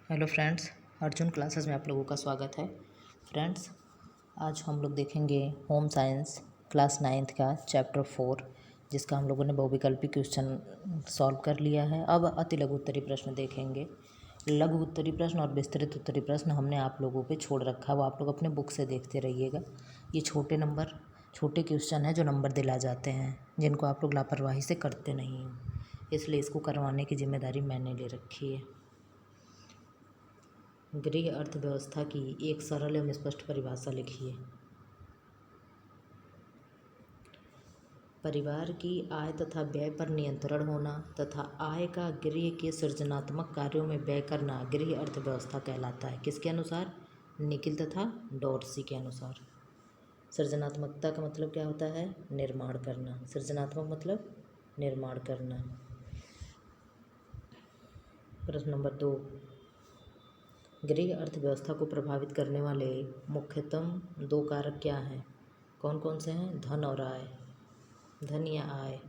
Hello friends, Arjun classes में आप लोगों का स्वागत है। फ्रेंड्स, आज हम लोग देखेंगे होम साइंस क्लास 9th का चैप्टर 4, जिसका हम लोगों ने बहुविकल्पी क्वेश्चन सॉल्व कर लिया है। अब अति लघु उत्तरी प्रश्न देखेंगे। लघु उत्तरी प्रश्न और विस्तृत उत्तरी प्रश्न हमने आप लोगों पे छोड़ रखा है, वो आप लोग अपने बुक से देखते रहिएगा। ये छोटे क्वेश्चन हैं जो नंबर दिला जाते हैं, जिनको आप लोग लापरवाही से करते नहीं हो, इसलिए इसको करवाने की जिम्मेदारी मैंने ले रखी है। गृह अर्थव्यवस्था की एक सरल एवं स्पष्ट परिभाषा लिखिए। परिवार की आय तथा व्यय पर नियंत्रण होना तथा आय का गृह के सृजनात्मक कार्यों में व्यय करना गृह अर्थव्यवस्था कहलाता है। किसके अनुसार? निखिल तथा डॉर्सी के अनुसार। सृजनात्मकता का मतलब क्या होता है? निर्माण करना। सृजनात्मक मतलब निर्माण करना। प्रश्न नंबर 2, गृह अर्थव्यवस्था को प्रभावित करने वाले मुख्यतम 2 कारक क्या हैं? कौन कौन से हैं? धन और आय। धन या आय।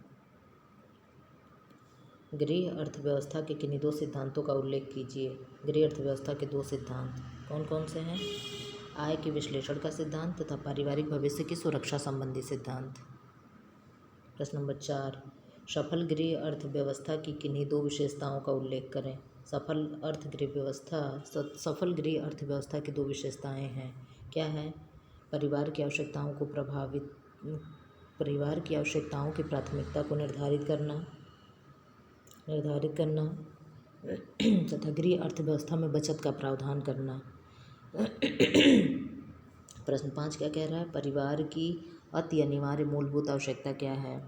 गृह अर्थव्यवस्था के किन्हीं 2 सिद्धांतों का उल्लेख कीजिए। गृह अर्थव्यवस्था के 2 सिद्धांत कौन कौन से हैं? आय के विश्लेषण का सिद्धांत तथा पारिवारिक भविष्य की सुरक्षा संबंधी सिद्धांत। प्रश्न नंबर 4, सफल गृह अर्थव्यवस्था की किन्हीं 2 विशेषताओं का उल्लेख करें। सफल गृह अर्थव्यवस्था की 2 विशेषताएं हैं। क्या है? परिवार की आवश्यकताओं की प्राथमिकता को निर्धारित करना तथा गृह अर्थव्यवस्था में बचत का प्रावधान करना। प्रश्न 5 क्या कह रहा है? परिवार की अति अनिवार्य मूलभूत आवश्यकता क्या है?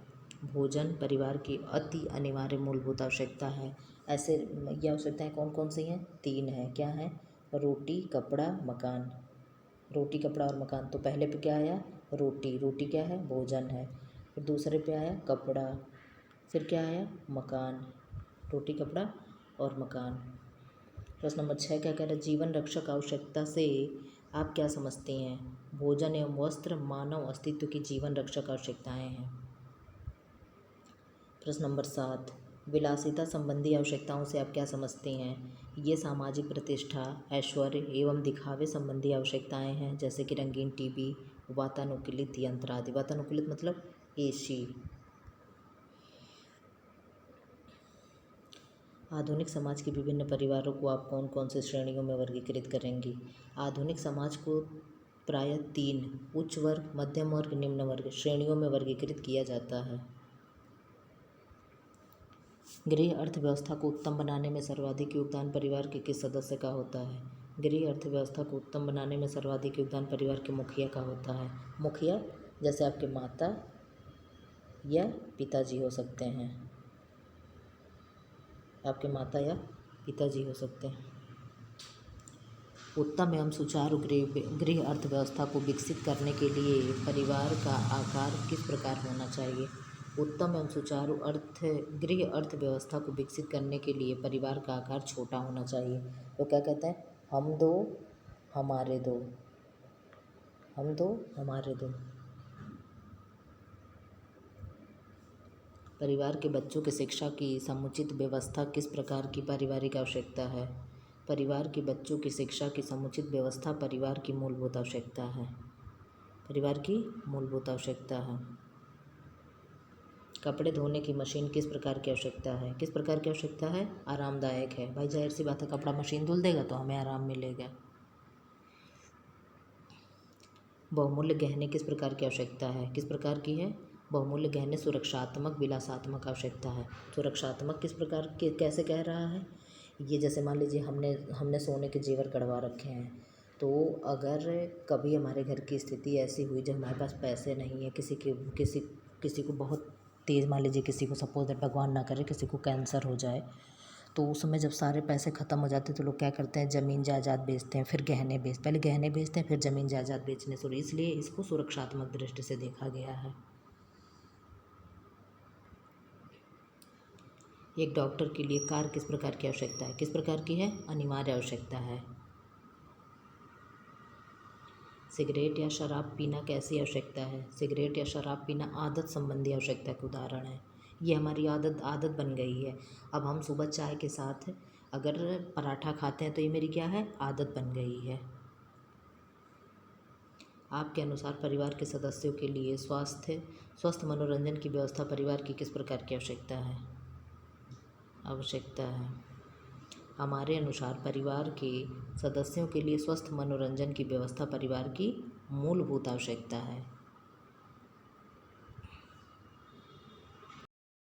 भोजन परिवार की अति अनिवार्य मूलभूत आवश्यकता है। ऐसे ये आवश्यकताएं कौन कौन सी हैं? 3 हैं। क्या है? रोटी, कपड़ा, मकान। रोटी, कपड़ा और मकान। तो पहले पे क्या आया? रोटी। रोटी क्या है? भोजन है। फिर दूसरे पे आया कपड़ा। फिर क्या आया? मकान। रोटी, कपड़ा और मकान। प्रश्न नंबर 6 क्या कह रहा है? जीवन रक्षक आवश्यकता से आप क्या समझती हैं? भोजन एवं वस्त्र मानव अस्तित्व की जीवन रक्षक आवश्यकताएं हैं। प्रश्न नंबर 7, विलासिता संबंधी आवश्यकताओं से आप क्या समझती हैं? ये सामाजिक प्रतिष्ठा, ऐश्वर्य एवं दिखावे संबंधी आवश्यकताएं हैं, जैसे कि रंगीन टीवी, वातानुकूलित यंत्र आदि। वातानुकूलित मतलब एसी। आधुनिक समाज के विभिन्न परिवारों को आप कौन कौन से श्रेणियों में वर्गीकृत करेंगी? आधुनिक समाज को प्रायः 3 उच्च वर्ग, मध्यम वर्ग, निम्न वर्ग श्रेणियों में वर्गीकृत किया जाता है। गृह अर्थव्यवस्था को उत्तम बनाने में सर्वाधिक योगदान परिवार के किस सदस्य का होता है? गृह अर्थव्यवस्था को उत्तम बनाने में सर्वाधिक योगदान परिवार के मुखिया का होता है। मुखिया जैसे आपके माता या पिताजी हो सकते हैं। आपके माता या पिताजी हो सकते हैं। उत्तम एवं सुचारू गृह अर्थव्यवस्था को विकसित करने के लिए परिवार का आकार किस प्रकार होना चाहिए? उत्तम एवं सुचारू गृह अर्थव्यवस्था को विकसित करने के लिए परिवार का आकार छोटा होना चाहिए। तो क्या कहते हैं? हम दो हमारे दो। हम दो हमारे दो। परिवार के बच्चों की शिक्षा की समुचित व्यवस्था किस प्रकार की पारिवारिक आवश्यकता है? परिवार के बच्चों की शिक्षा की समुचित व्यवस्था परिवार की मूलभूत आवश्यकता है। परिवार की मूलभूत आवश्यकता है। कपड़े धोने की मशीन किस प्रकार की आवश्यकता है? किस प्रकार की आवश्यकता है? आरामदायक है। भाई जाहिर सी बात है, कपड़ा मशीन धुल देगा तो हमें आराम मिलेगा। बहुमूल्य गहने किस प्रकार की आवश्यकता है? किस प्रकार की है? बहुमूल्य गहने सुरक्षात्मक विलासात्मक आवश्यकता है। सुरक्षात्मक किस प्रकार के कैसे कह रहा है? ये जैसे मान लीजिए हमने सोने के जेवर कढ़वा रखे हैं, तो अगर कभी हमारे घर की स्थिति ऐसी हुई जब हमारे पास पैसे नहीं है, किसी को बहुत तेज़, मान लीजिए किसी को सपोज दैट भगवान ना करे किसी को कैंसर हो जाए, तो उस समय जब सारे पैसे ख़त्म हो जाते हैं तो लोग क्या करते हैं? ज़मीन जायदाद बेचते हैं, फिर पहले गहने बेचते हैं, फिर ज़मीन जायदाद बेचने शुरू। इसलिए इसको सुरक्षात्मक दृष्टि से देखा गया है। एक डॉक्टर के लिए कार किस प्रकार की आवश्यकता है? किस प्रकार की है? अनिवार्य आवश्यकता है। सिगरेट या शराब पीना कैसी आवश्यकता है? सिगरेट या शराब पीना आदत संबंधी आवश्यकता के उदाहरण है। ये हमारी आदत बन गई है। अब हम सुबह चाय के साथ अगर पराठा खाते हैं तो ये मेरी क्या है, आदत बन गई है। आपके अनुसार परिवार के सदस्यों के लिए स्वस्थ मनोरंजन की व्यवस्था परिवार की किस प्रकार की आवश्यकता है? हमारे अनुसार परिवार के सदस्यों के लिए स्वस्थ मनोरंजन की व्यवस्था परिवार की मूलभूत आवश्यकता है।